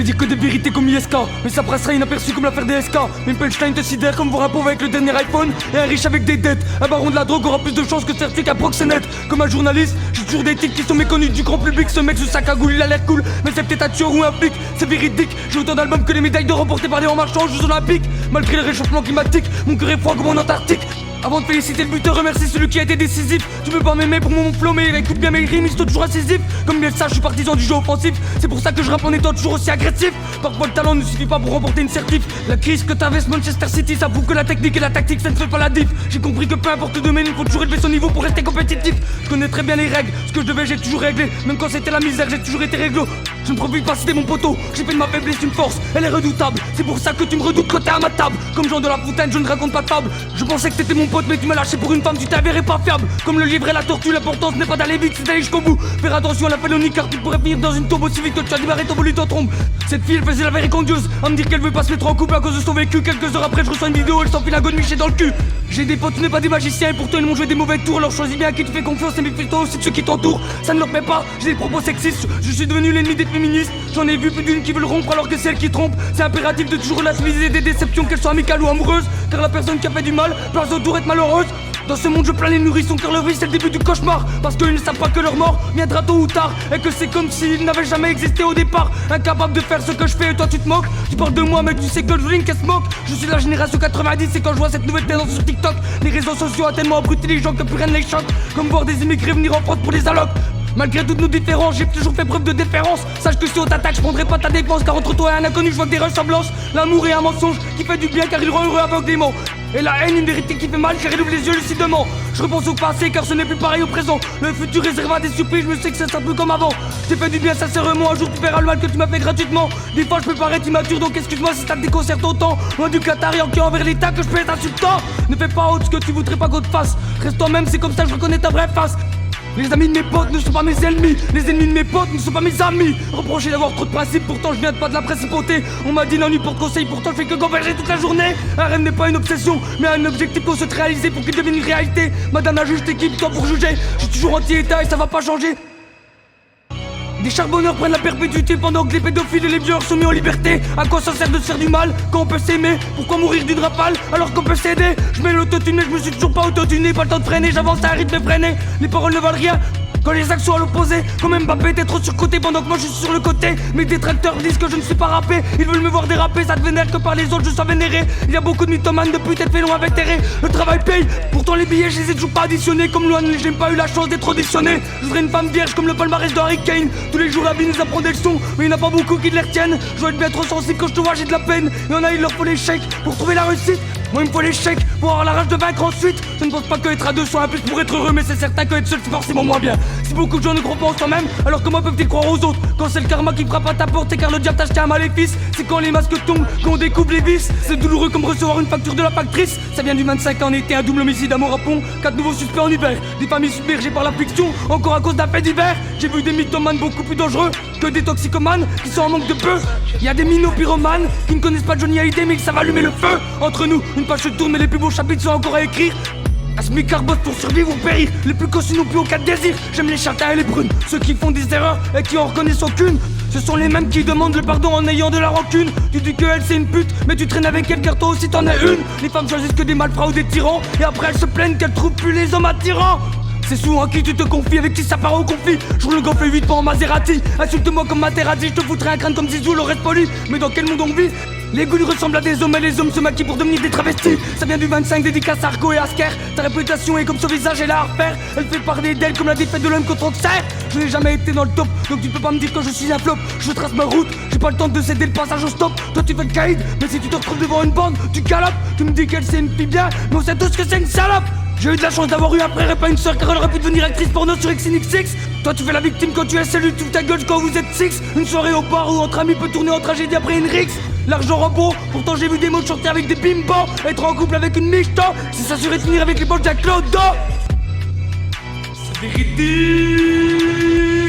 dis que des vérités comme ISK, mais ça passera inaperçu comme l'affaire DSK. Mes punchlines te sidèrent comme voir un pauvre avec le dernier iPhone et un riche avec des dettes. Un baron de la drogue aura plus de chance que certifié qu'un proxénète. Comme un journaliste, j'ai toujours des titres qui sont méconnus du grand public. Ce mec sous sa cagoule, il a l'air cool, mais c'est peut-être un tueur ou un flic. C'est véridique, j'ai autant d'albums que les médailles de remportées par les en marchant aux Jeux Olympiques. Malgré le réchauffement climatique, mon cœur est froid comme en Antarctique. Avant de féliciter le buteur, remercie celui qui a été décisif. Tu peux pas m'aimer pour mon flow, mais écoute bien mes rimes, ils sont toujours incisifs. Comme bien ça, je suis partisan du jeu offensif. C'est pour ça que je rappe en étant toujours aussi agressif. Parfois le talent ne suffit pas pour remporter une certif. La crise que t'avais ce Manchester City, ça prouve que la technique et la tactique, ça ne fait pas la diff. J'ai compris que peu importe le domaine, il faut toujours élever son niveau pour rester compétitif. Je connais très bien les règles, ce que je devais j'ai toujours réglé. Même quand c'était la misère, j'ai toujours été réglo. Je ne profite pas, c'était mon poteau. J'ai fait de ma faiblesse une force, elle est redoutable. C'est pour ça que tu me redoutes quand t'es à ma table. Comme Jean de la Fontaine, je ne raconte pas de fable. Je pensais que t'étais mon pote, mais tu m'as lâché pour une femme, tu t'avérais pas fiable. Comme le livre et la tortue, l'important ce n'est pas d'aller vite, c'est d'aller jusqu'au bout. Faire attention à la félonie, car tu pourrais finir dans une tombe aussi vite que tu as démarré ton voulu ton trompe. Cette fille, elle faisait la vérité condieuse, à me dire qu'elle veut pas se mettre en couple à cause de son vécu. Quelques heures après, je reçois une vidéo, elle s'enfile un go de Miché dans le cul. J'ai des potes, tu n'es pas des magiciens, et pourtant ils m'ont joué des mauvais tours. Alors choisis bien à qui tu fais confiance et méfie-toi aussi de ceux qui t'entourent. Ça ne leur plaît pas, j'ai des propos sexistes, je suis devenu l'ennemi des féministes. J'en ai vu plus d'une qui veulent rompre alors que c'est elle qui trompe. C'est impératif de toujours relativiser des déceptions, qu'elles soient amicales ou amoureuses. Car la personne qui a fait du mal peut à son tour être malheureuse. Dans ce monde je plains les nourrissons car leur vie c'est le début du cauchemar. Parce qu'ils ne savent pas que leur mort viendra tôt ou tard. Et que c'est comme s'ils n'avaient jamais existé au départ. Incapable de faire ce que je fais et toi tu te moques. Tu parles de moi mais tu sais que le drink elle se moque. Je suis la génération 90 et quand je vois cette nouvelle tendance sur TikTok, les réseaux sociaux ont tellement abruti les gens que plus rien ne les choque. Comme voir des immigrés venir en France pour des allocs. Malgré toutes nos différences, j'ai toujours fait preuve de déférence. Sache que si on t'attaque, je prendrai pas ta défense. Car entre toi et un inconnu, je vois que des ressemblances. L'amour est un mensonge qui fait du bien car il rend heureux aveuglément. Et la haine, une vérité qui fait mal, car elle ouvre les yeux lucidement. Je repense au passé car ce n'est plus pareil au présent. Le futur réservé à des surprises, je me sais que ça sera plus comme avant. J'ai fait du bien sincèrement, un jour tu verras le mal que tu m'as fait gratuitement. Des fois je peux paraître immature, donc excuse-moi si ça te déconcerte autant. Loin du Qatar et enquête envers l'État que je peux être insultant. Ne fais pas autre ce que tu voudrais pas qu'on te fasse. Reste toi-même, c'est comme ça que je reconnais ta vraie face. Les amis de mes potes ne sont pas mes ennemis. Les ennemis de mes potes ne sont pas mes amis. Reprocher d'avoir trop de principes, pourtant je viens pas de la principauté. On m'a dit non ni pour conseil, pourtant je fais que converger toute la journée. Un rêve n'est pas une obsession, mais un objectif qu'on souhaite réaliser pour qu'il devienne une réalité. Madame la juge t'équipe, toi pour juger. Je suis toujours anti-état et ça va pas changer. Des charbonneurs prennent la perpétuité pendant que les pédophiles et les violeurs sont mis en liberté. À quoi ça sert de se faire du mal quand on peut s'aimer? Pourquoi mourir d'une rafale alors qu'on peut s'aider? Je mets l'autotune mais je me suis toujours pas autotuné. Pas le temps de freiner, j'avance à un rythme effréné. Les paroles ne valent rien quand les actes sont à l'opposé. Quand même Mbappé t'es trop surcoté pendant que moi je suis sur le côté. Mes détracteurs disent que je ne suis pas rappé. Ils veulent me voir déraper, ça te vénère que par les autres je sois vénéré. Il y a beaucoup de mythomanes depuis t'être fait long avec terré. Le travail paye, pourtant les billets je les ai toujours pas additionnés. Comme Loan, j'ai pas eu la chance d'être auditionné. Je voudrais une femme vierge comme le palmarès de Harry Kane. Tous les jours la vie nous apprend des leçons, mais il n'y en a pas beaucoup qui les retiennent. Je dois être bien trop sensible quand je te vois j'ai de la peine. Il y en a il leur faut l'échec pour trouver la réussite. Moi il me faut l'échec pour avoir la rage de vaincre ensuite. Je ne pense pas que être à deux soit un plus pour être heureux, mais c'est certain que être seul c'est forcément moins bien. Si beaucoup de gens ne croient pas en soi-même, alors comment peuvent-ils croire aux autres? Quand c'est le karma qui frappe à ta porte, c'est car le diable t'a acheté un maléfice. C'est quand les masques tombent, qu'on découvre les vices. C'est douloureux comme recevoir une facture de la factrice. Ça vient du 25 en été, un double homicide à Morapon. 4 nouveaux suspects en hiver, des familles submergées par la fiction. Encore à cause d'un fait divers. J'ai vu des mythomanes beaucoup plus dangereux que des toxicomanes qui sont en manque de peu. Il y a des minopyromanes qui ne connaissent pas Johnny Hallyday mais que ça va allumer le feu. Entre nous, une page se tourne mais les plus beaux chapitres sont encore à écrire. Un smicard bosse pour survivre ou périr. Les plus cossus n'ont plus aucun désir. J'aime les châtains et les brunes, ceux qui font des erreurs et qui en reconnaissent aucune. Ce sont les mêmes qui demandent le pardon en ayant de la rancune. Tu dis que elle c'est une pute, mais tu traînes avec elle car toi aussi t'en as une. Les femmes choisissent que des malfrats ou des tyrans, et après elles se plaignent qu'elles trouvent plus les hommes attirants. C'est souvent à qui tu te confies, avec qui ça part au conflit. Je roule le gonfle 8 pas en Maserati. Insulte-moi comme Materazzi, je te foutrais un crâne comme Zizou, le reste poli. Mais dans quel monde on vit? Les goûts ressemblent à des hommes et les hommes se maquillent pour devenir des travestis. Ça vient du 25, dédicace à Argo et Asker. Ta réputation est comme son visage, elle a à refaire. Elle fait parler d'elle comme la défaite de l'homme contre on te sert. Je n'ai jamais été dans le top, donc tu peux pas me dire que je suis un flop. Je trace ma route, j'ai pas le temps de céder le passage au stop. Toi tu fais le caïd, mais si tu te retrouves devant une bande, tu galopes. Tu me dis qu'elle c'est une fille bien, mais on sait tous que c'est une salope. J'ai eu de la chance d'avoir eu un frère et pas une soeur car elle aurait pu devenir actrice porno sur XNXX. Toi tu fais la victime quand tu es celui tu ta gueule quand vous êtes six. Une soirée au bar ou entre amis peut tourner en tragédie après une rixe. L'argent rend beau, pourtant j'ai vu des mots chanter avec des bimbos. Être en couple avec une michto, c'est s'assurer de finir avec les poches d'un clodo. C'est véridique.